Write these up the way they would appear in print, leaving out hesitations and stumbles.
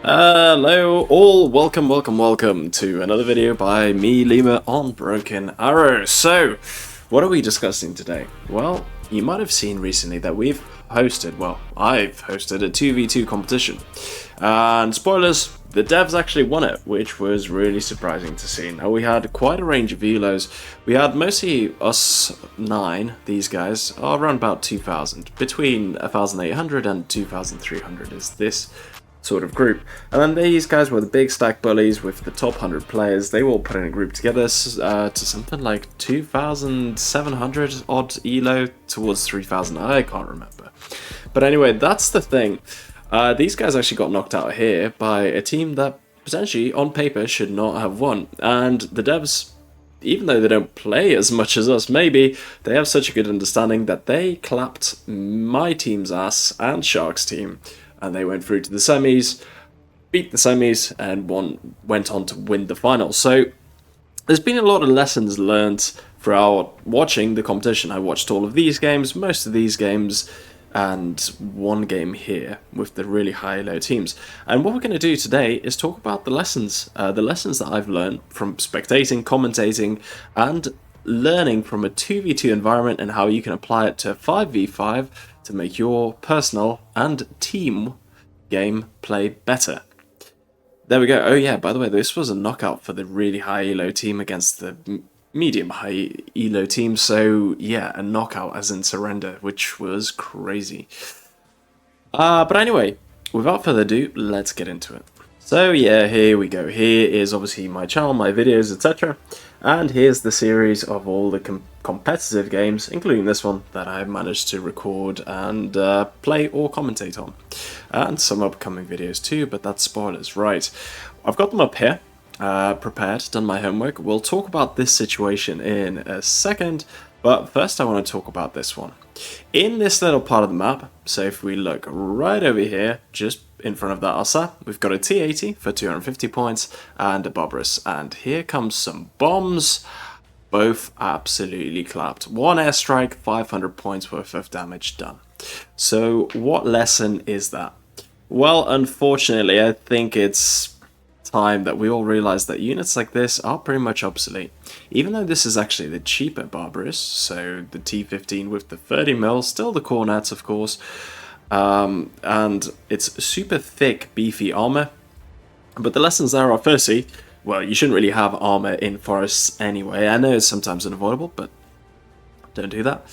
Hello all, welcome to another video by me, Lima, on Broken Arrow. So, what are we discussing today? Well, you might have seen recently that I've hosted a 2v2 competition. And spoilers, the devs actually won it, which was really surprising to see. Now, we had quite a range of elos. We had mostly us 9, these guys, are around about 2,000. Between 1,800 and 2,300 is this sort of group. And then these guys were the big stack bullies with the top 100 players. They all put in a group together to something like 2,700 odd elo towards 3,000. I can't remember. But anyway, that's the thing. These guys actually got knocked out here by a team that potentially on paper should not have won. And the devs, even though they don't play as much as us, maybe they have such a good understanding that they clapped my team's ass and Shark's team. And they went through to the semis, beat the semis, and went on to win the final. So there's been a lot of lessons learned throughout watching the competition. I watched all of these games, most of these games, and one game here with the really high-low teams. And what we're going to do today is talk about the lessons that I've learned from spectating, commentating, and learning from a 2v2 environment and how you can apply it to 5v5 to make your personal and team game play better. There we go. Oh yeah, by the way, this was a knockout for the really high elo team against the medium high elo team. So yeah, a knockout as in surrender, which was crazy. But anyway, without further ado, let's get into it. So yeah, here we go. Here is obviously my channel, my videos, etc. And here's the series of all the competitive games, including this one, that I've managed to record and play or commentate on. And some upcoming videos too, but that's spoilers. Right, I've got them up here, prepared, done my homework. We'll talk about this situation in a second, but first I want to talk about this one. In this little part of the map, so if we look right over here, just in front of that Ossa, we've got a T80 for 250 points and a Bobrus. And here comes some bombs, both absolutely clapped. One airstrike, 500 points worth of damage done. So what lesson is that? Well, unfortunately, I think it's time that we all realize that units like this are pretty much obsolete. Even though this is actually the cheaper Barbarous, so the T15 with the 30 mil, still the cornets of course, and it's super thick, beefy armor. But the lessons there are, firstly, well, you shouldn't really have armor in forests anyway. I know it's sometimes unavoidable, but don't do that.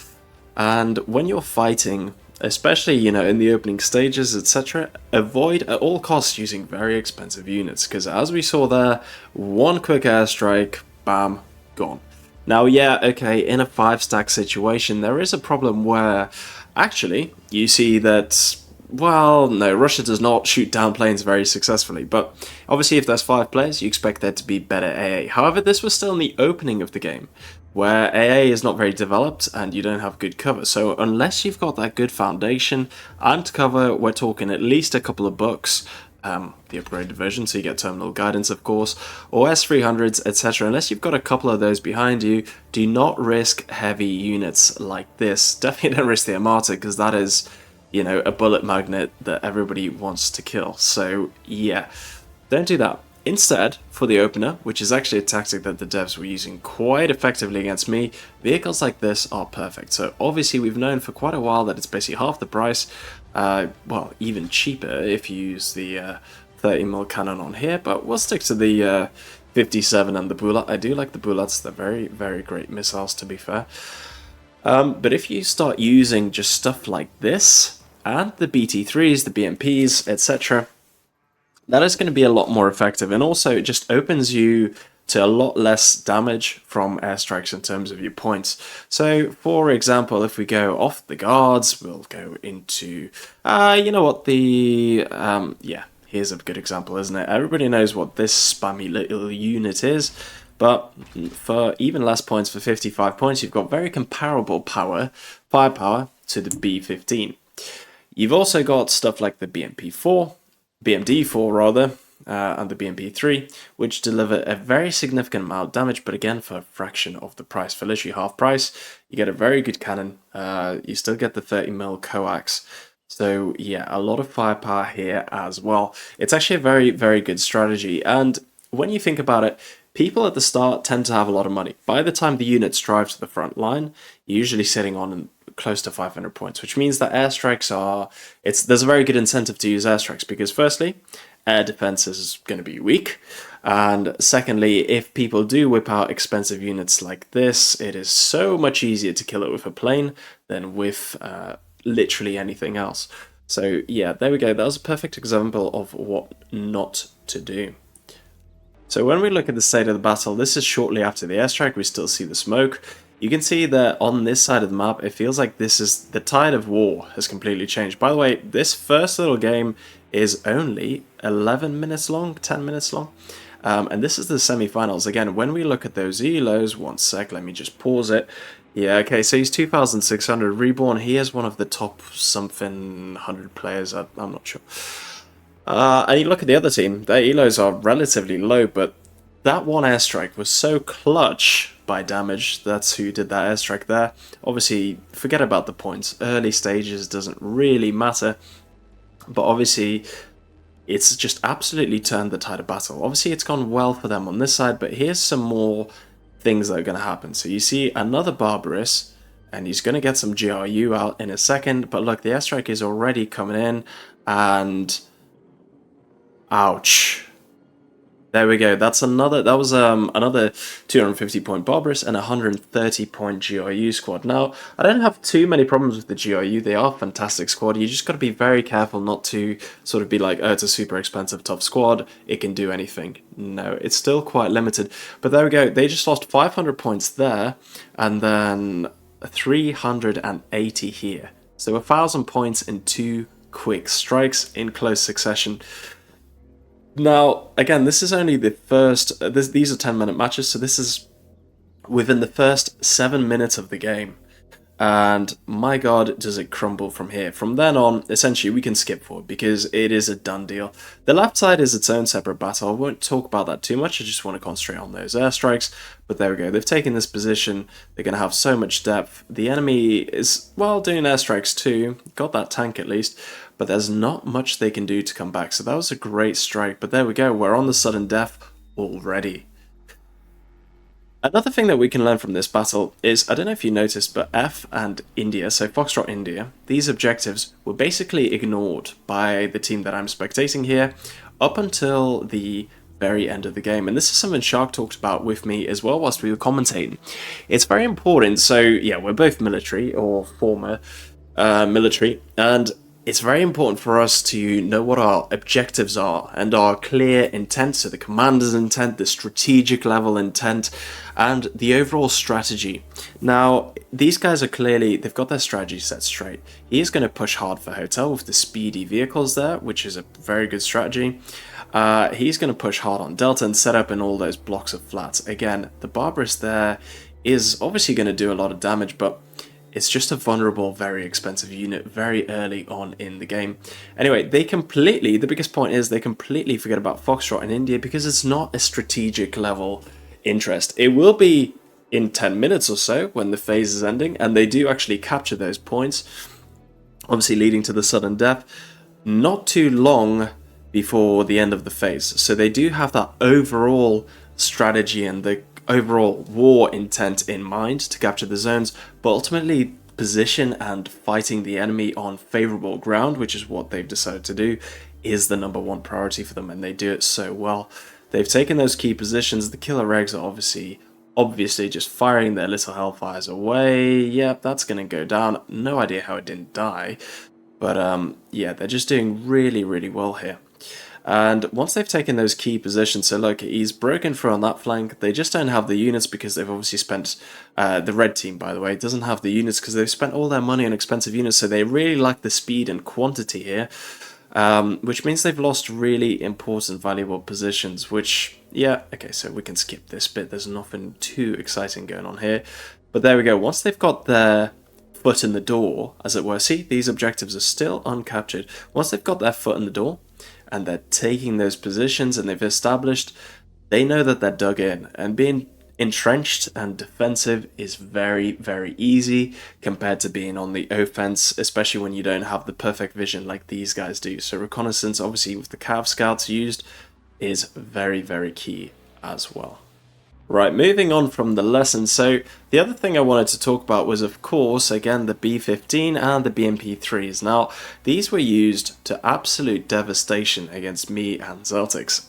And when you're fighting, especially, you know, in the opening stages, etc., avoid at all costs using very expensive units, because as we saw there, one quick airstrike, bam, gone. Now, yeah, okay, in a 5-stack situation, there is a problem where, actually, you see that, well, no, Russia does not shoot down planes very successfully, but obviously if there's 5 players, you expect there to be better AA. However, this was still in the opening of the game, where AA is not very developed and you don't have good cover. So unless you've got that good foundation and cover, we're talking at least a couple of bucks, the upgraded version, so you get terminal guidance of course, or S300s, etc. Unless you've got a couple of those behind you, do not risk heavy units like this. Definitely don't risk the Armata, because that is, you know, a bullet magnet that everybody wants to kill. So yeah, don't do that. Instead, for the opener, which is actually a tactic that the devs were using quite effectively against me, vehicles like this are perfect. So obviously we've known for quite a while that it's basically half the price, well, even cheaper if you use the 30mm cannon on here, but we'll stick to the 57 and the Bulat. I do like the Bulats, they're very, very great missiles to be fair. But if you start using just stuff like this, and the BT3s, the BMPs, etc., that is going to be a lot more effective, and also it just opens you to a lot less damage from airstrikes in terms of your points. So, for example, if we go off the guards, we'll go into, you know what, yeah, here's a good example, isn't it? Everybody knows what this spammy little unit is, but for even less points, for 55 points, you've got very comparable firepower to the B15. You've also got stuff like the BMD4 rather, and the BMP3, which deliver a very significant amount of damage, but again for a fraction of the price, for literally half price. You get a very good cannon, you still get the 30mm coax So yeah, a lot of firepower here as well. It's actually a very, very good strategy. And when you think about it, people at the start tend to have a lot of money. By the time the units drive to the front line, you're usually sitting on close to 500 points, which means that airstrikes are, there's a very good incentive to use airstrikes because firstly, air defense is going to be weak. And secondly, if people do whip out expensive units like this, it is so much easier to kill it with a plane than with literally anything else. So yeah, there we go. That was a perfect example of what not to do. So when we look at the state of the battle, this is shortly after the airstrike. We still see the smoke. You can see that on this side of the map, it feels like this is the tide of war has completely changed. By the way, this first little game is only 11 minutes long, 10 minutes long. And this is the semi-finals. Again, when we look at those elos, one sec, let me just pause it. Yeah, okay, so he's 2,600 reborn. He is one of the top something 100 players, I'm not sure. And you look at the other team, their elos are relatively low, but that one airstrike was so clutch by damage. That's who did that airstrike there. Obviously, forget about the points. Early stages doesn't really matter, but obviously it's just absolutely turned the tide of battle. Obviously, it's gone well for them on this side, but here's some more things that are going to happen. So you see another Barbarous, and he's going to get some GRU out in a second, but look, the airstrike is already coming in, and ouch. There we go. That was another 250 point Barbarous and 130 point GRU squad. Now, I don't have too many problems with the GRU. They are a fantastic squad. You just got to be very careful not to sort of be like, oh, it's a super expensive tough squad, it can do anything. No, it's still quite limited. But there we go. They just lost 500 points there and then 380 here. So 1,000 points in 2 quick strikes in close succession. Now, again, this is only the first, these are 10-minute matches, so this is within the first 7 minutes of the game. And my god, does it crumble from here. From then on, essentially, we can skip forward because it is a done deal. The left side is its own separate battle. I won't talk about that too much. I just want to concentrate on those airstrikes. But there we go. They've taken this position. They're going to have so much depth. The enemy is, well, doing airstrikes too. Got that tank at least. But there's not much they can do to come back. So that was a great strike. But there we go. We're on the sudden death already. Another thing that we can learn from this battle is, I don't know if you noticed, but F and India, so Foxtrot India, these objectives were basically ignored by the team that I'm spectating here up until the very end of the game. And this is something Shark talked about with me as well whilst we were commentating. It's very important. So yeah, we're both military or former military, and it's very important for us to know what our objectives are and our clear intent, so the commander's intent, the strategic level intent, and the overall strategy. Now, these guys are clearly, they've got their strategy set straight. He is going to push hard for hotel with the speedy vehicles there, which is a very good strategy. He's going to push hard on Delta and set up in all those blocks of flats. Again, the Barbarous there is obviously going to do a lot of damage, but it's just a vulnerable, very expensive unit very early on in the game. Anyway, the biggest point is they completely forget about Foxtrot in India because it's not a strategic level interest. It will be in 10 minutes or so when the phase is ending, and they do actually capture those points, obviously leading to the sudden death, not too long before the end of the phase. So they do have that overall strategy and the overall war intent in mind to capture the zones, but ultimately position and fighting the enemy on favorable ground, which is what they've decided to do, is the #1 priority for them, and they do it so well. They've taken those key positions. The killer regs are obviously just firing their little hellfires away. Yep, that's going to go down. No idea how it didn't die, but yeah, they're just doing really, really well here. And once they've taken those key positions, so look, he's broken through on that flank. They just don't have the units because they've obviously spent, the red team, by the way, doesn't have the units because they've spent all their money on expensive units, so they really lack the speed and quantity here, which means they've lost really important, valuable positions, which, yeah, okay, so we can skip this bit. There's nothing too exciting going on here. But there we go. Once they've got their foot in the door, as it were, see, these objectives are still uncaptured. Once they've got their foot in the door, and they're taking those positions and they've established, they know that they're dug in. And being entrenched and defensive is very, very easy compared to being on the offense, especially when you don't have the perfect vision like these guys do. So reconnaissance, obviously with the Cav Scouts used, is very, very key as well. Right, moving on from the lesson. So the other thing I wanted to talk about was, of course, again, the B-15 and the BMP-3s. Now, these were used to absolute devastation against me and Zeltix.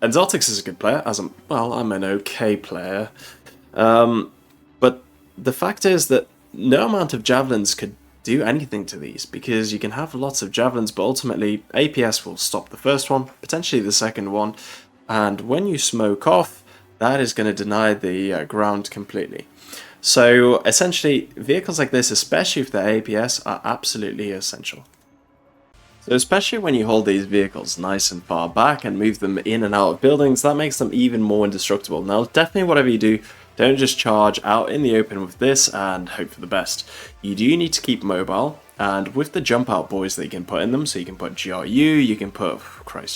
And Zeltix is a good player, as I'm an okay player. But the fact is that no amount of javelins could do anything to these, because you can have lots of javelins, but ultimately APS will stop the first one, potentially the second one, and when you smoke off, that is going to deny the ground completely. So essentially, vehicles like this, especially if they're APS, are absolutely essential. So especially when you hold these vehicles nice and far back and move them in and out of buildings, that makes them even more indestructible. Now, definitely whatever you do, don't just charge out in the open with this and hope for the best. You do need to keep mobile, and with the jump out boys that you can put in them, so you can put GRU, you can put,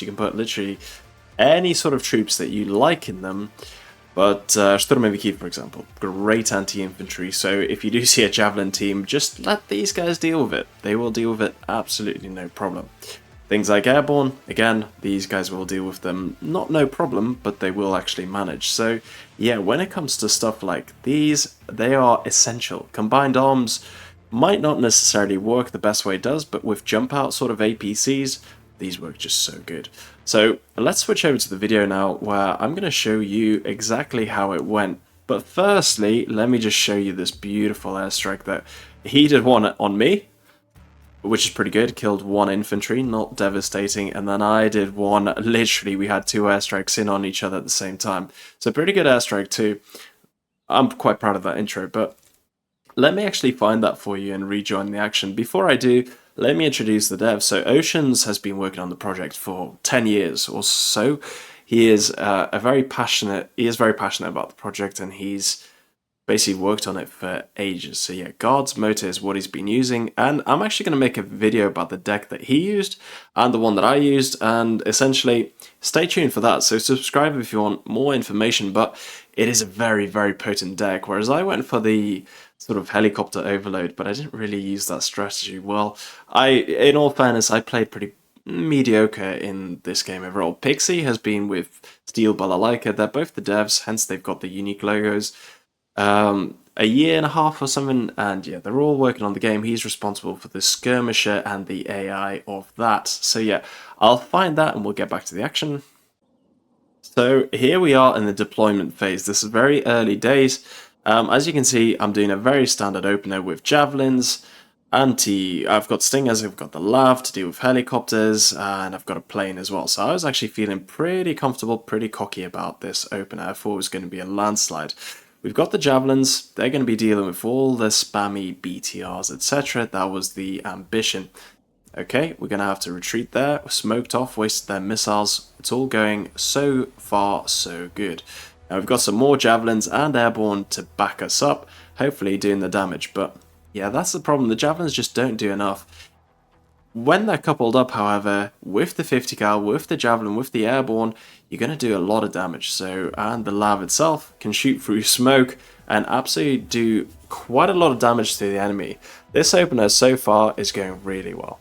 you can put literally any sort of troops that you like in them, but Sturmoviki, for example, great anti-infantry, so if you do see a javelin team, just let these guys deal with it. They will deal with it absolutely no problem. Things like airborne, again, these guys will deal with them, not no problem, but they will actually manage. So yeah, when it comes to stuff like these, they are essential. Combined arms might not necessarily work the best way it does, but with jump out sort of APCs, these work just so good. So let's switch over to the video now, where I'm going to show you exactly how it went. But firstly, let me just show you this beautiful airstrike that he did one on me, which is pretty good. Killed one infantry, not devastating. And then I did one, literally we had two airstrikes in on each other at the same time. So pretty good airstrike too. I'm quite proud of that intro, but let me actually find that for you and rejoin the action. Before I do, let me introduce the dev. So Oceans has been working on the project for 10 years or so. He is very passionate about the project, and he's basically worked on it for ages. So yeah, Guard's motor is what he's been using, and I'm actually going to make a video about the deck that he used and the one that I used, and essentially stay tuned for that. So subscribe if you want more information, but it is a very, very potent deck, whereas I went for the sort of helicopter overload, but I didn't really use that strategy well. In all fairness, I played pretty mediocre in this game overall. Pixie has been with Steel Balalaika. They're both the devs, hence they've got the unique logos. A year and a half or something, and yeah, they're all working on the game. He's responsible for the skirmisher and the AI of that. So yeah, I'll find that and we'll get back to the action. So here we are in the deployment phase. This is very early days. As you can see, I'm doing a very standard opener with javelins, I've got stingers, I've got the lav to deal with helicopters, and I've got a plane as well. So I was actually feeling pretty comfortable, pretty cocky about this opener. I thought it was going to be a landslide. We've got the javelins, they're going to be dealing with all the spammy BTRs, etc. That was the ambition. Okay, we're going to have to retreat there, smoked off, wasted their missiles. It's all going so far so good. Now we've got some more javelins and airborne to back us up, hopefully doing the damage, but yeah, that's the problem. The javelins just don't do enough. When they're coupled up, however, with the 50 cal, with the javelin, with the airborne, you're going to do a lot of damage. So, and the lav itself can shoot through smoke and absolutely do quite a lot of damage to the enemy. This opener so far is going really well.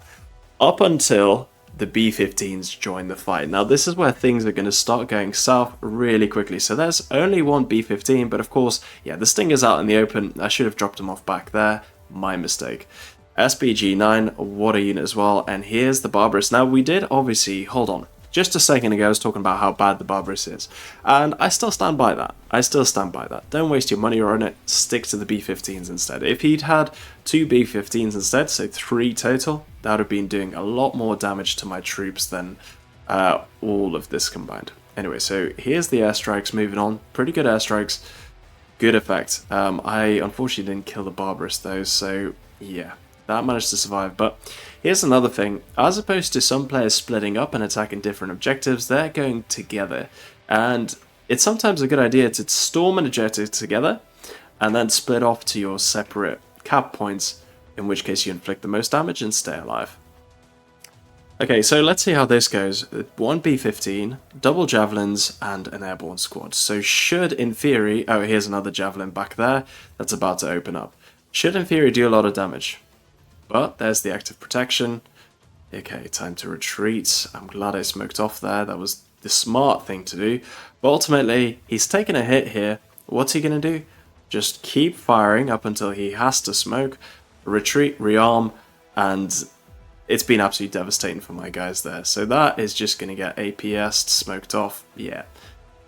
Up until the B-15s join the fight. Now this is where things are going to start going south really quickly. So there's only one B-15, but of course, yeah, the Stinger's out in the open. I should have dropped him off back there. My mistake. SBG-9, what a unit as well. And here's the Barbarous. Now we did obviously, hold on. Just a second ago I was talking about how bad the Barbarous is. And I still stand by that. I still stand by that. Don't waste your money on it. Stick to the B-15s instead. If he'd had two B-15s instead, so 3 total, that would have been doing a lot more damage to my troops than all of this combined. Anyway, so here's the airstrikes moving on. Pretty good airstrikes. Good effect. I unfortunately didn't kill the Barbarous though, so yeah, that managed to survive. But here's another thing. As opposed to some players splitting up and attacking different objectives, they're going together. And it's sometimes a good idea to storm an objective together and then split off to your separate cap points, in which case you inflict the most damage and stay alive. Okay, so let's see how this goes. One B-15, double javelins, and an airborne squad. So should, in theory... Oh, here's another javelin back there that's about to open up. Should, in theory, do a lot of damage. But there's the active protection. Okay, time to retreat. I'm glad I smoked off there. That was the smart thing to do. But ultimately, he's taken a hit here. What's he going to do? Just keep firing up until he has to smoke, retreat, rearm, and it's been absolutely devastating for my guys there. So that is just going to get APS'd, smoked off. Yeah,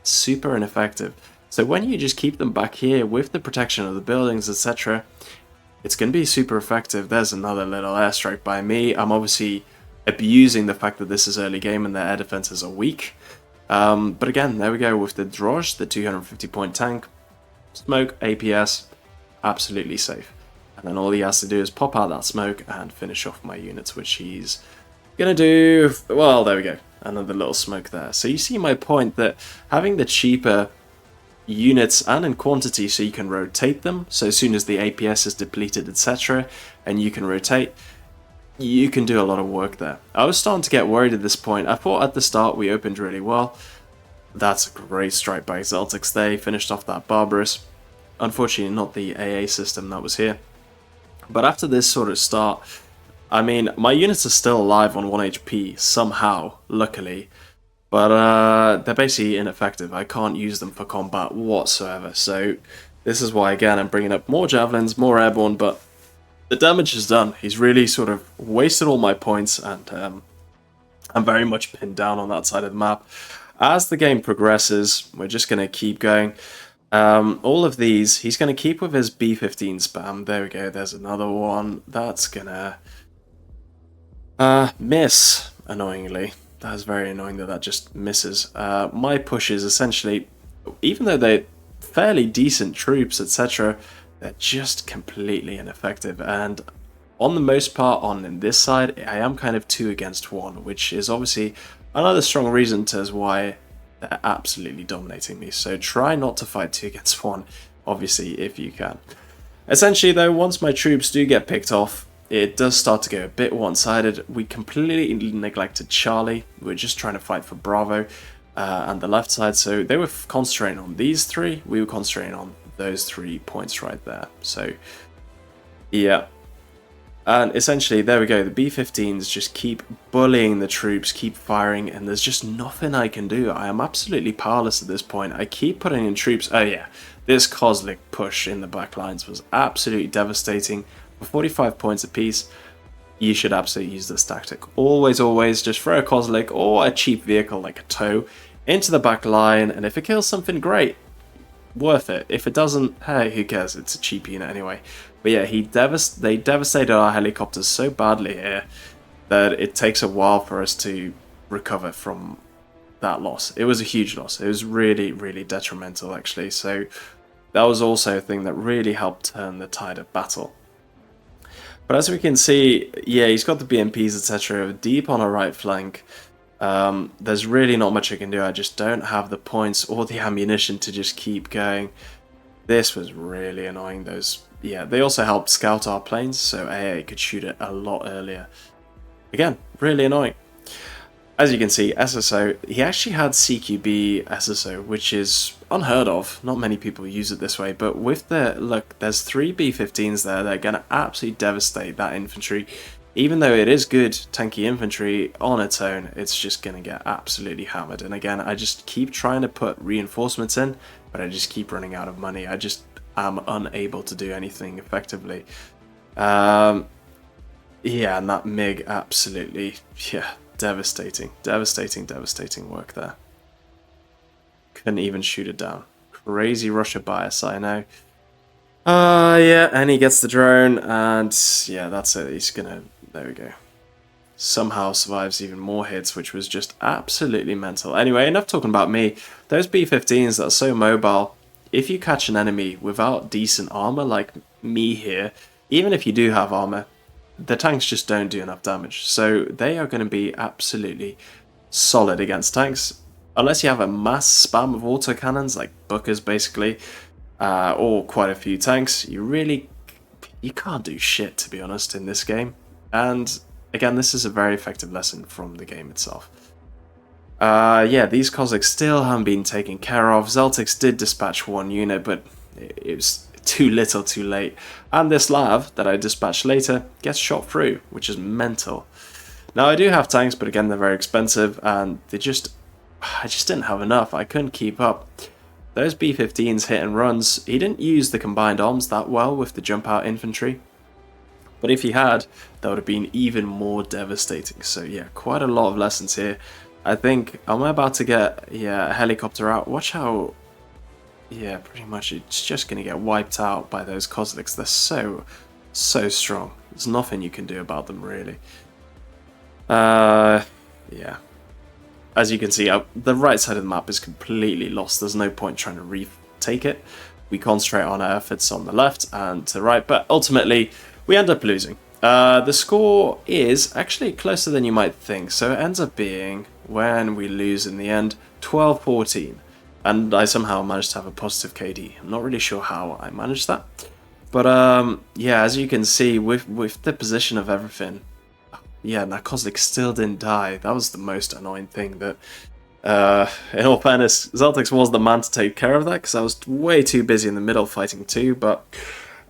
super ineffective. So when you just keep them back here with the protection of the buildings, etc., it's going to be super effective. There's another little airstrike by me. I'm obviously abusing the fact that this is early game and their air defenses are weak. But again, there we go with the Drozh, the 250 point tank. Smoke, APS, absolutely safe. And then all he has to do is pop out that smoke and finish off my units, which he's going to do... Well, there we go. Another little smoke there. So you see my point that having the cheaper units and in quantity so you can rotate them, so as soon as the APS is depleted, etc., and you can rotate, you can do a lot of work there. I was starting to get worried at this point. I thought at the start we opened really well. That's a great strike by Exaltix. They finished off that Barbarous. Unfortunately, not the AA system that was here. But after this sort of start, I mean, my units are still alive on 1 HP somehow, luckily. But they're basically ineffective. I can't use them for combat whatsoever. So this is why, again, I'm bringing up more javelins, more airborne, but the damage is done. He's really sort of wasted all my points, and I'm very much pinned down on that side of the map. As the game progresses, we're just going to keep going. All of these, he's going to keep with his B-15 spam. There we go, there's another one. That's going to miss, annoyingly. That's very annoying that that just misses. My pushes, essentially, even though they're fairly decent troops, etc., they're just completely ineffective. And on the most part, on this side, I am kind of 2 against 1, which is obviously another strong reason as why they're absolutely dominating me. So try not to fight 2 against 1, obviously, if you can. Essentially, though, once my troops do get picked off, it does start to go a bit one-sided. We completely neglected Charlie. We're just trying to fight for Bravo and the left side. So they were concentrating on these 3. We were concentrating on those 3 points right there. So, yeah. And essentially, there we go. The B-15s just keep bullying the troops, keep firing, and there's just nothing I can do. I am absolutely powerless at this point. I keep putting in troops. Oh, yeah. This Kozlik push in the back lines was absolutely devastating. For 45 points apiece, you should absolutely use this tactic. Always, always just throw a Kozlik or a cheap vehicle like a tow into the back line, and if it kills something, great. Worth it. If it doesn't, hey, who cares? It's a cheap unit anyway. But yeah, they devastated our helicopters so badly here that it takes a while for us to recover from that loss. It was a huge loss. It was really, really detrimental, actually. So that was also a thing that really helped turn the tide of battle. But as we can see, yeah, he's got the BMPs, etc. deep on our right flank. There's really not much I can do. I just don't have the points or the ammunition to just keep going. This was really annoying. Yeah, they also helped scout our planes, so AA could shoot it a lot earlier. Again, really annoying. As you can see, SSO, he actually had CQB SSO, which is unheard of. Not many people use it this way, but with look, there's 3 B-15s there. They're going to absolutely devastate that infantry. Even though it is good tanky infantry on its own, it's just going to get absolutely hammered. And again, I just keep trying to put reinforcements in, but I just keep running out of money. I just am unable to do anything effectively. Yeah, and that MiG absolutely, yeah, devastating work there. Couldn't even shoot it down. Crazy Russia bias, I know. Yeah, and he gets the drone, and yeah, that's it. He's gonna, there we go. Somehow survives even more hits, which was just absolutely mental. Anyway, enough talking about me. Those B-15s that are so mobile, if you catch an enemy without decent armor like me here, even if you do have armor, the tanks just don't do enough damage. So they are going to be absolutely solid against tanks. Unless you have a mass spam of autocannons, like Bookers basically, or quite a few tanks, you can't do shit, to be honest, in this game. And again, this is a very effective lesson from the game itself. Yeah, these Cossacks still haven't been taken care of. Celtics did dispatch one unit, but it was too little too late. And this Lav that I dispatched later gets shot through, which is mental. Now, I do have tanks, but again, they're very expensive, and I just didn't have enough. I couldn't keep up. Those B-15s hit and runs, he didn't use the combined arms that well with the jump out infantry. But if he had, that would have been even more devastating. So yeah, quite a lot of lessons here. I think I'm about to get, yeah, a helicopter out. Watch how, yeah, pretty much it's just going to get wiped out by those Cossacks. They're so strong. There's nothing you can do about them, really. Yeah. As you can see, the right side of the map is completely lost. There's no point trying to retake it. We concentrate on our efforts on the left and to the right, but ultimately, we end up losing. The score is actually closer than you might think, so it ends up being, when we lose in the end, 12-14. And I somehow managed to have a positive KD. I'm not really sure how I managed that. But yeah, as you can see, with the position of everything, yeah, Narcotic still didn't die. That was the most annoying thing. That, in all fairness, Zeltix was the man to take care of that, because I was way too busy in the middle fighting too. But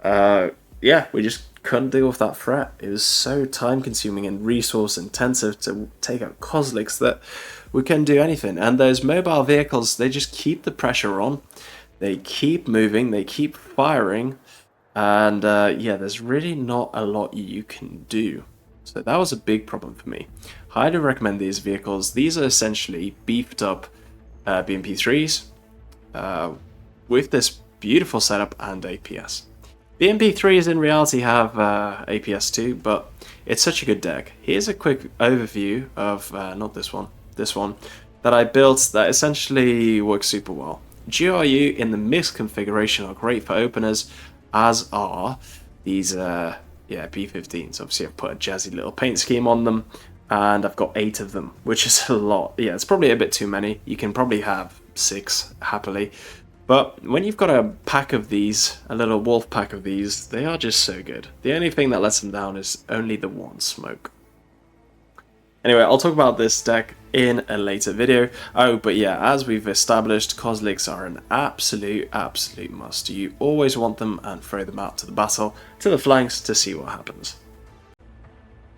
yeah, we just couldn't deal with that threat. It was so time-consuming and resource-intensive to take out Kozliks that we couldn't do anything. And those mobile vehicles, they just keep the pressure on. They keep moving, they keep firing, and yeah, there's really not a lot you can do. So that was a big problem for me. Highly recommend these vehicles. These are essentially beefed up BMP3s with this beautiful setup and APS. BMP3s in reality have APS too, but it's such a good deck. Here's a quick overview of, not this one, this one, that I built that essentially works super well. GRU in the mixed configuration are great for openers, as are these yeah, B-15s. Obviously, I've put a jazzy little paint scheme on them, and I've got 8 of them, which is a lot. Yeah, it's probably a bit too many. You can probably have 6 happily. But when you've got a pack of these, a little wolf pack of these, they are just so good. The only thing that lets them down is only the one smoke. Anyway, I'll talk about this deck in a later video. Oh, but yeah, as we've established, Kozliks are an absolute must. You always want them and throw them out to the battle, to the flanks, to see what happens.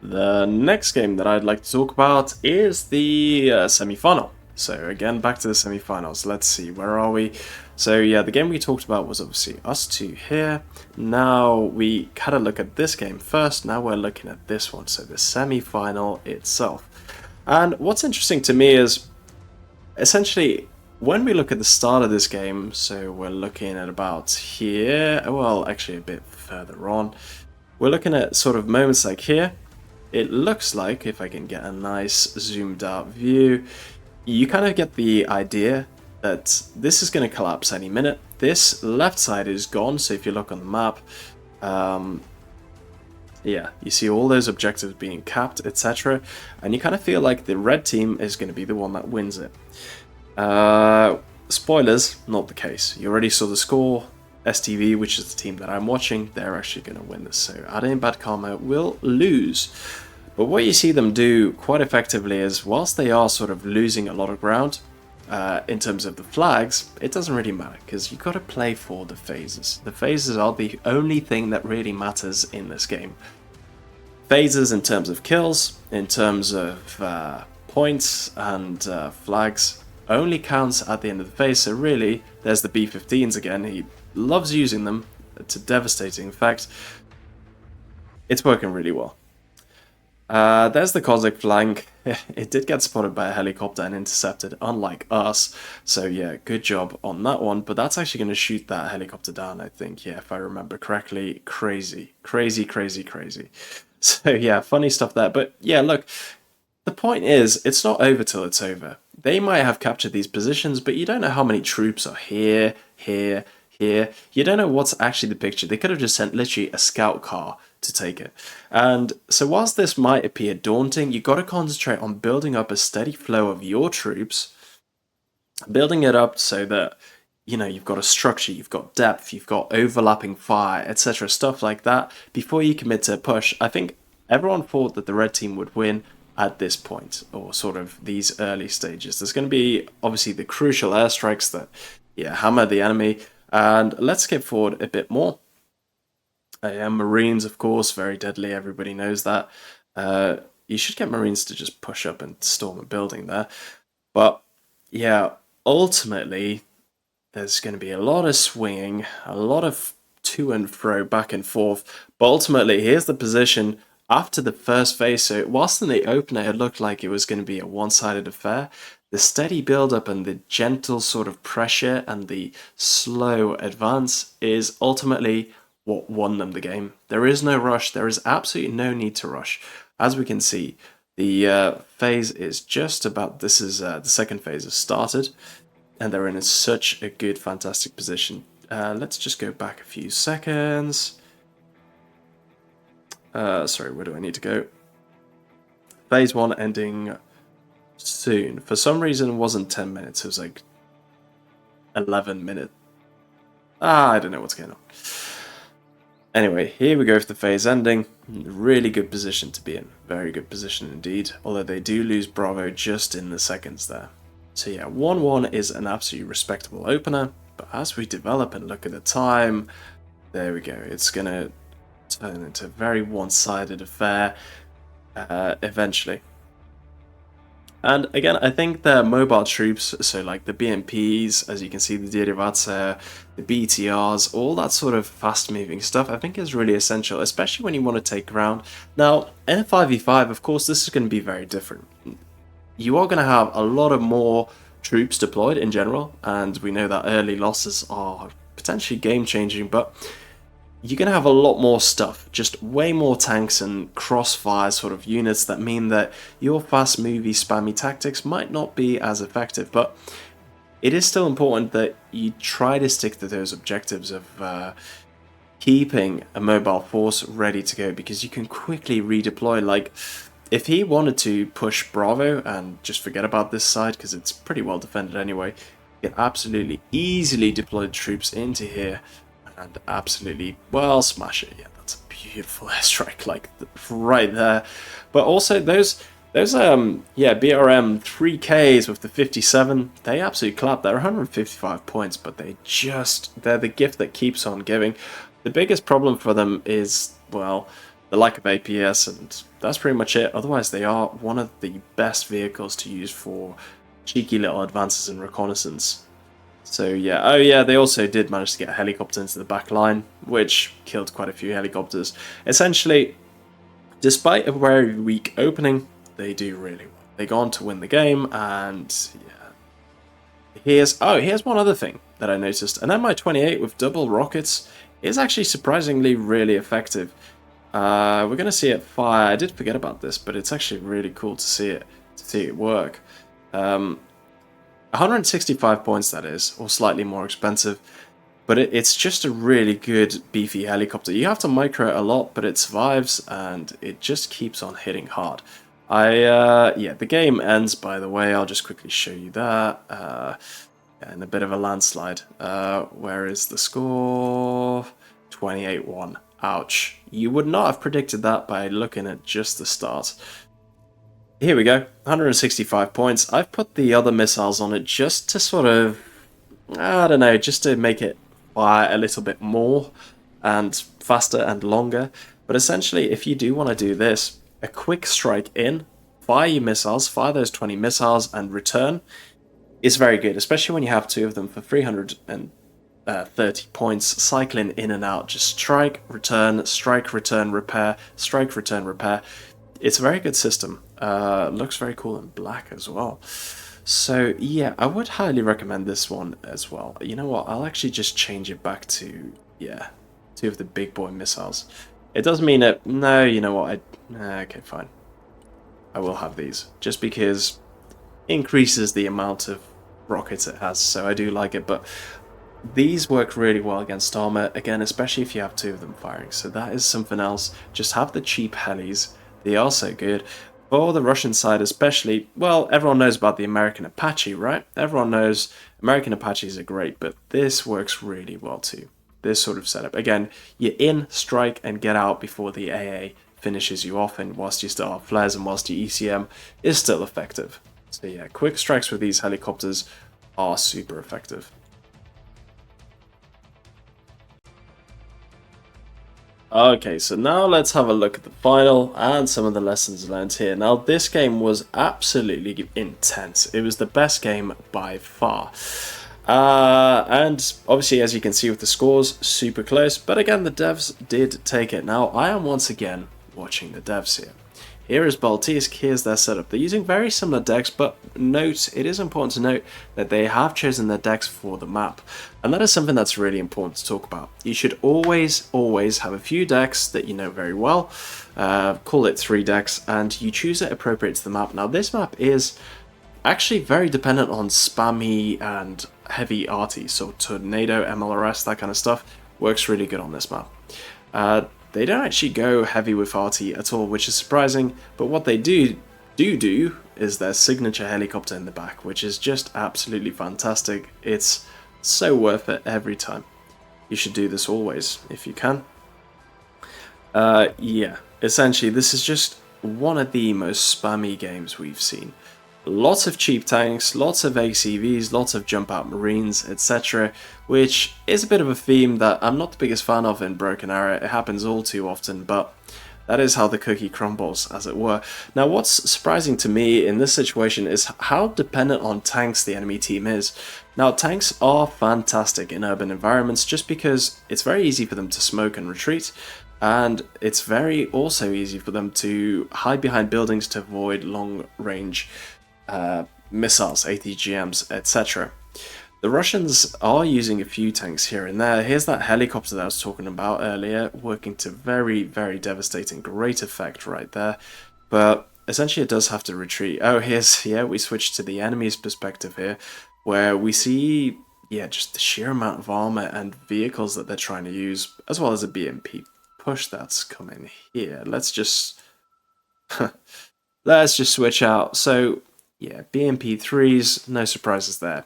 The next game that I'd like to talk about is the semi-final. So again, back to the semi-finals. Let's see, where are we? So yeah, the game we talked about was obviously us two here. Now we had a look at this game first, now we're looking at this one, so the semi-final itself. And what's interesting to me is, essentially, when we look at the start of this game, so we're looking at about here, well, actually a bit further on, we're looking at sort of moments like here. It looks like, if I can get a nice zoomed out view, you kind of get the idea that this is going to collapse any minute. This left side is gone, so if you look on the map, yeah, you see all those objectives being capped, etc. And you kind of feel like the red team is going to be the one that wins it. Spoilers, not the case. You already saw the score. STV, which is the team that I'm watching, they're actually going to win this. So Ade and Bad Karma will lose. But what you see them do quite effectively is, whilst they are sort of losing a lot of ground, in terms of the flags, it doesn't really matter, because you've got to play for the phases. The phases are the only thing that really matters in this game. Phases in terms of kills, in terms of points and flags, only counts at the end of the phase. So really, there's the B-15s again. He loves using them to devastating effect. It's working really well. There's the Cossack flank. It did get spotted by a helicopter and intercepted, unlike us. So yeah, good job on that one. But that's actually going to shoot that helicopter down, I think. Yeah, if I remember correctly. Crazy. So yeah, funny stuff there. But yeah, look, the point is, it's not over till it's over. They might have captured these positions, but you don't know how many troops are here. You don't know what's actually the picture. They could have just sent literally a scout car to take it. And so whilst this might appear daunting, you've got to concentrate on building up a steady flow of your troops, building it up so that, you know, you've got a structure, you've got depth, you've got overlapping fire, etc., stuff like that, before you commit to a push. I think everyone thought that the red team would win at this point, or sort of these early stages. There's going to be obviously the crucial airstrikes that, yeah, hammer the enemy. And let's skip forward a bit more. Marines, of course, very deadly. Everybody knows that. You should get Marines to just push up and storm a building there. But yeah, ultimately, there's going to be a lot of swinging, a lot of to and fro, back and forth. But ultimately, here's the position after the first phase. So, whilst in the opener it looked like it was going to be a one-sided affair, the steady build-up and the gentle sort of pressure and the slow advance is ultimately what won them the game. There is no rush. There is absolutely no need to rush. As we can see, the phase is just about. This is the second phase has started, and they're in such a good, fantastic position. Let's just go back a few seconds. Sorry, where do I need to go? Phase 1 ending soon. For some reason, it wasn't 10 minutes. It was like 11 minutes. I don't know what's going on. Anyway, here we go for the phase ending. Really good position to be in. Very good position indeed. Although they do lose Bravo just in the seconds there. So yeah, 1-1 is an absolutely respectable opener. But as we develop and look at the time, there we go. It's going to turn into a very one-sided affair eventually. And again, I think the mobile troops, so like the BMPs, as you can see, the Derivatse, the BTRs, all that sort of fast-moving stuff, I think is really essential, especially when you want to take ground. Now, in a 5v5, of course, this is going to be very different. You are going to have a lot of more troops deployed in general, and we know that early losses are potentially game-changing, but you're going to have a lot more stuff, just way more tanks and crossfire sort of units that mean that your fast movie spammy tactics might not be as effective, but it is still important that you try to stick to those objectives of keeping a mobile force ready to go, because you can quickly redeploy. Like, if he wanted to push Bravo and just forget about this side, because it's pretty well defended anyway, you can absolutely easily deploy troops into here and absolutely, well, smash it. Yeah, that's a beautiful airstrike, like right there. But also those BRM 3Ks with the 57, they absolutely clap. They're 155 points, but they're the gift that keeps on giving. The biggest problem for them is, well, the lack of APS, and that's pretty much it. Otherwise, they are one of the best vehicles to use for cheeky little advances and reconnaissance. So yeah, oh yeah, they also did manage to get a helicopter into the back line, which killed quite a few helicopters. Essentially, despite a very weak opening, they do really well. They go on to win the game, and yeah. Here's one other thing that I noticed. An Mi-28 with double rockets is actually surprisingly really effective. We're going to see it fire. I did forget about this, but it's actually really cool to see it work. 165 points, that is, or slightly more expensive, but it's just a really good beefy helicopter. You have to micro it a lot, but it survives and it just keeps on hitting hard. Yeah, the game ends, by the way. I'll just quickly show you that. And a bit of a landslide. Where is the score? 28-1. Ouch. You would not have predicted that by looking at just the start. Here we go, 165 points. I've put the other missiles on it just to sort of, I don't know, just to make it fire a little bit more and faster and longer. But essentially, if you do want to do this, a quick strike in, fire your missiles, fire those 20 missiles and return is very good, especially when you have two of them for 330 points, cycling in and out. Just strike, return, repair, strike, return, repair. It's a very good system. Looks very cool in black as well. So yeah, I would highly recommend this one as well. You know what? I'll actually just change it back to, yeah, two of the big boy missiles. It does mean it. No, you know what? Okay, fine. I will have these just because it increases the amount of rockets it has. So I do like it, but these work really well against armor. Again, especially if you have two of them firing. So that is something else. Just have the cheap helis. They are so good. For the Russian side especially, well, everyone knows about the American Apache, right? Everyone knows American Apaches are great, but this works really well too. This sort of setup. Again, you're in, strike, and get out before the AA finishes you off in whilst you still have flares and whilst your ECM is still effective. So yeah, quick strikes with these helicopters are super effective. Okay, so now let's have a look at the final and some of the lessons learned here. Now, this game was absolutely intense. It was the best game by far. And obviously, as you can see with the scores, super close. But again, the devs did take it. Now, I am once again watching the devs here. Here is Baltisk, here's their setup. They're using very similar decks, but note, it is important to note that they have chosen their decks for the map. And that is something that's really important to talk about. You should always have a few decks that you know very well, call it 3 decks, and you choose it appropriate to the map. Now this map is actually very dependent on spammy and heavy arty, so Tornado, MLRS, that kind of stuff, works really good on this map. They don't actually go heavy with RT at all, which is surprising, but what they do is their signature helicopter in the back, which is just absolutely fantastic. It's so worth it every time. You should do this always, if you can. Yeah, essentially this is just one of the most spammy games we've seen. Lots of cheap tanks, lots of ACVs, lots of jump out marines, etc. Which is a bit of a theme that I'm not the biggest fan of in Broken Arrow. It happens all too often, but that is how the cookie crumbles, as it were. Now what's surprising to me in this situation is how dependent on tanks the enemy team is. Now tanks are fantastic in urban environments just because it's very easy for them to smoke and retreat. And it's very also easy for them to hide behind buildings to avoid long range missiles, ATGMs, etc. The Russians are using a few tanks here and there. Here's that helicopter that I was talking about earlier, working to very devastating, great effect right there. But essentially it does have to retreat. Oh, yeah, we switched to the enemy's perspective here, where we see, yeah, just the sheer amount of armor and vehicles that they're trying to use, as well as a BMP push that's coming here. Let's just switch out. So yeah, BMP3s, no surprises there.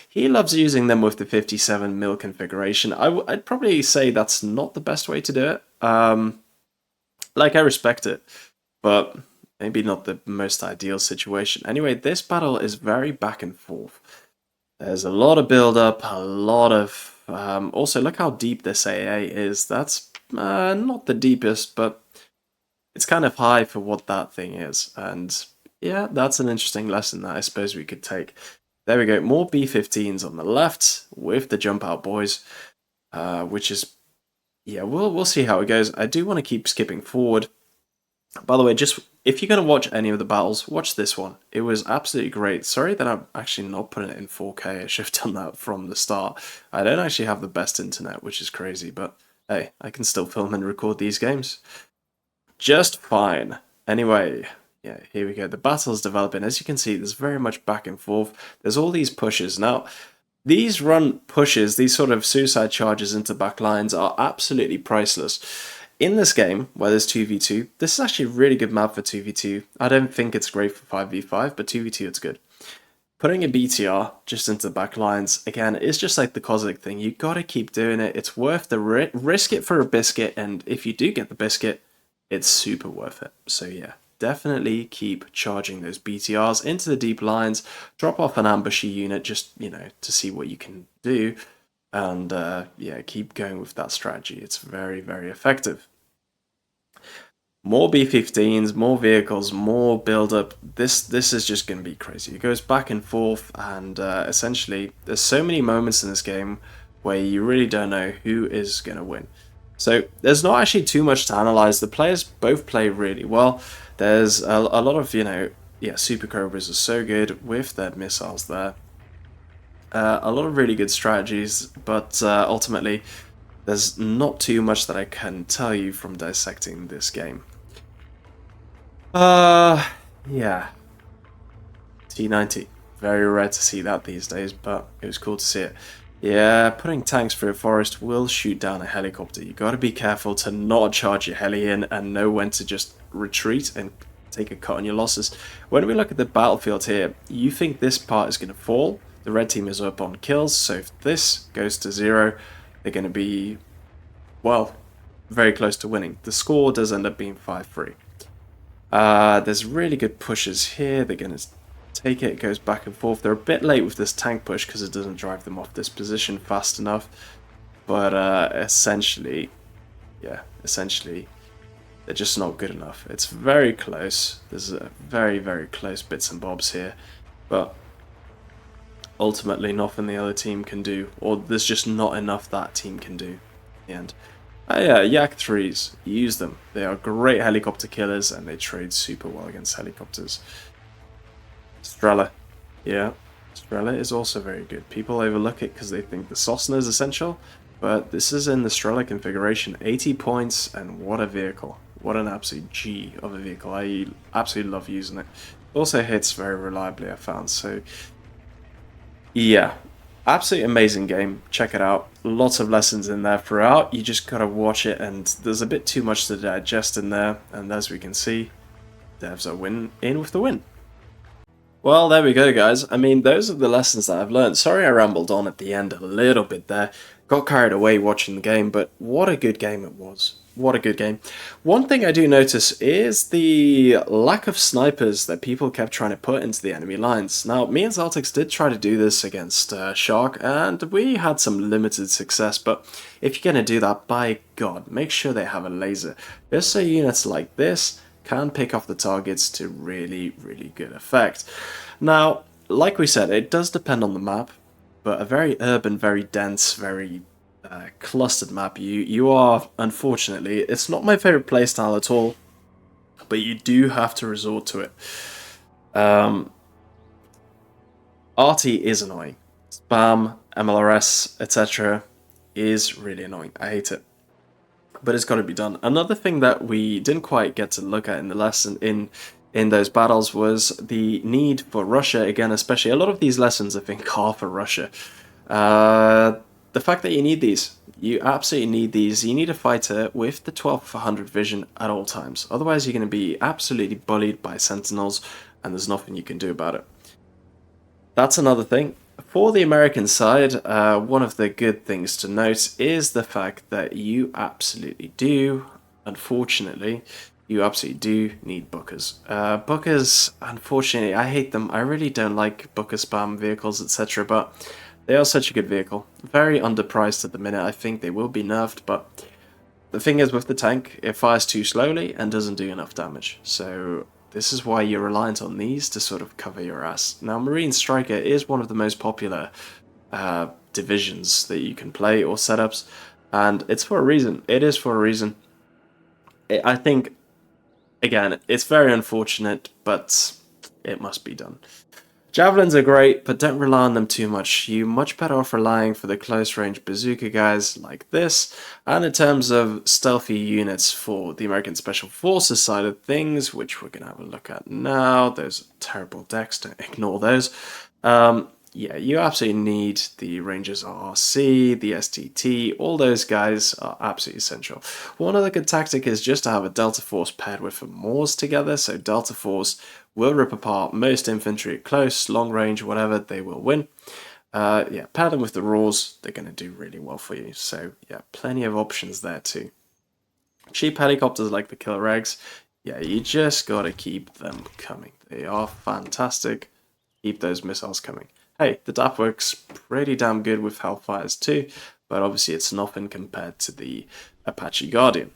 He loves using them with the 57mm configuration. I'd probably say that's not the best way to do it. Like, I respect it, but maybe not the most ideal situation. Anyway, this battle is very back and forth. There's a lot of build-up, a lot of... also, look how deep this AA is. That's not the deepest, but it's kind of high for what that thing is. And yeah, that's an interesting lesson that I suppose we could take. There we go, more B-15s on the left with the jump out boys, which is, yeah, we'll see how it goes. I do want to keep skipping forward. By the way, just if you're going to watch any of the battles, watch this one. It was absolutely great. Sorry that I'm actually not putting it in 4K. I should have done that from the start. I don't actually have the best internet, which is crazy, but hey, I can still film and record these games just fine. Anyway, yeah, here we go. The battle's developing. As you can see, there's very much back and forth. There's all these pushes. Now, these run pushes, these sort of suicide charges into back lines are absolutely priceless. In this game, where there's 2v2, this is actually a really good map for 2v2. I don't think it's great for 5v5, but 2v2 it's good. Putting a BTR just into the back lines, again, is just like the Cossack thing. You gotta keep doing it. It's worth the risk it for a biscuit, and if you do get the biscuit, it's super worth it. So yeah, definitely keep charging those BTRs into the deep lines, drop off an ambushy unit just, you know, to see what you can do, and yeah, keep going with that strategy. It's very effective. More B-15s, more vehicles, more build-up. This is just going to be crazy. It goes back and forth, and essentially, there's so many moments in this game where you really don't know who is going to win. So there's not actually too much to analyze. The players both play really well. There's a lot of, you know, yeah, Super Cobras are so good with their missiles there. A lot of really good strategies, but ultimately there's not too much that I can tell you from dissecting this game. Yeah. T90. Very rare to see that these days, but it was cool to see it. Yeah, putting tanks through a forest will shoot down a helicopter. You got to be careful to not charge your heli in and know when to just retreat and take a cut on your losses. When we look at the battlefield here, you think this part is going to fall. The red team is up on kills, so if this goes to 0, they're going to be, well, very close to winning. The score does end up being 5-3. There's really good pushes here. They're going to take it. It goes back and forth. They're a bit late with this tank push because it doesn't drive them off this position fast enough. But essentially, they're just not good enough. It's very close. There's a very, very close bits and bobs here. But ultimately, nothing the other team can do. Or there's just not enough that team can do in the end. Yeah, Yak 3s, use them. They are great helicopter killers and they trade super well against helicopters. Strela. Yeah, Strela is also very good. People overlook it because they think the Cessna is essential, but this is in the Strela configuration. 80 points, and what a vehicle. What an absolute G of a vehicle. I absolutely love using it. Also hits very reliably, I found, so yeah. Absolutely amazing game. Check it out. Lots of lessons in there throughout. You just gotta watch it, and there's a bit too much to digest in there. And as we can see, devs are in with the win. Well, there we go, guys. I mean, those are the lessons that I've learned. Sorry I rambled on at the end a little bit there. Got carried away watching the game, but what a good game it was. What a good game. One thing I do notice is the lack of snipers that people kept trying to put into the enemy lines. Now, me and Zaltix did try to do this against Shark, and we had some limited success, but if you're going to do that, by God, make sure they have a laser. Just so units like this can pick off the targets to really, really good effect. Now, like we said, it does depend on the map, but a very urban, very dense, very clustered map, you are, unfortunately, it's not my favorite playstyle at all, but you do have to resort to it. RT is annoying. Spam, MLRS, etc. is really annoying. I hate it. But it's got to be done. Another thing that we didn't quite get to look at in the lesson in those battles was the need for Russia. Again, especially a lot of these lessons I think are for Russia. The fact that you need these. You absolutely need these. You need a fighter with the 1200 vision at all times. Otherwise, you're going to be absolutely bullied by sentinels, and there's nothing you can do about it. That's another thing. For the American side, one of the good things to note is the fact that you absolutely do, unfortunately, you absolutely do need Bookers. Bookers, unfortunately, I hate them. I really don't like Booker spam vehicles, etc., but they are such a good vehicle. Very underpriced at the minute. I think they will be nerfed, but the thing is with the tank, it fires too slowly and doesn't do enough damage. So this is why you're reliant on these to sort of cover your ass. Now, Marine Striker is one of the most popular divisions that you can play or setups, and it's for a reason. It is for a reason. I think, again, it's very unfortunate, but it must be done. Javelins are great, but don't rely on them too much. You're much better off relying for the close-range bazooka guys like this. And in terms of stealthy units for the American Special Forces side of things, which we're going to have a look at now. Those terrible decks, don't ignore those. Yeah, you absolutely need the Rangers RRC, the STT, all those guys are absolutely essential. One other good tactic is just to have a Delta Force paired with a Moors together, so Delta Force will rip apart most infantry at close, long range, whatever, they will win. Yeah, pair them with the Raws, they're going to do really well for you, so yeah, plenty of options there too. Cheap helicopters like the Killer Eggs, yeah, you just got to keep them coming. They are fantastic, keep those missiles coming. Hey, the DAP works pretty damn good with Hellfires too, but obviously it's nothing compared to the Apache Guardian.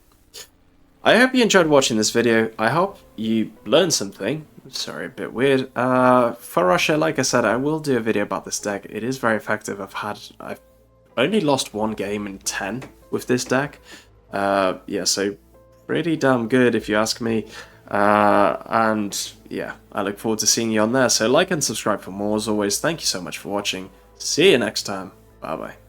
I hope you enjoyed watching this video. I hope you learned something. Sorry, a bit weird. For Russia, like I said, I will do a video about this deck. It is very effective. I've only lost one game in 10 with this deck. Yeah, so pretty damn good if you ask me. And yeah, I look forward to seeing you on there. So like and subscribe for more. As always, thank you so much for watching. See you next time. Bye bye.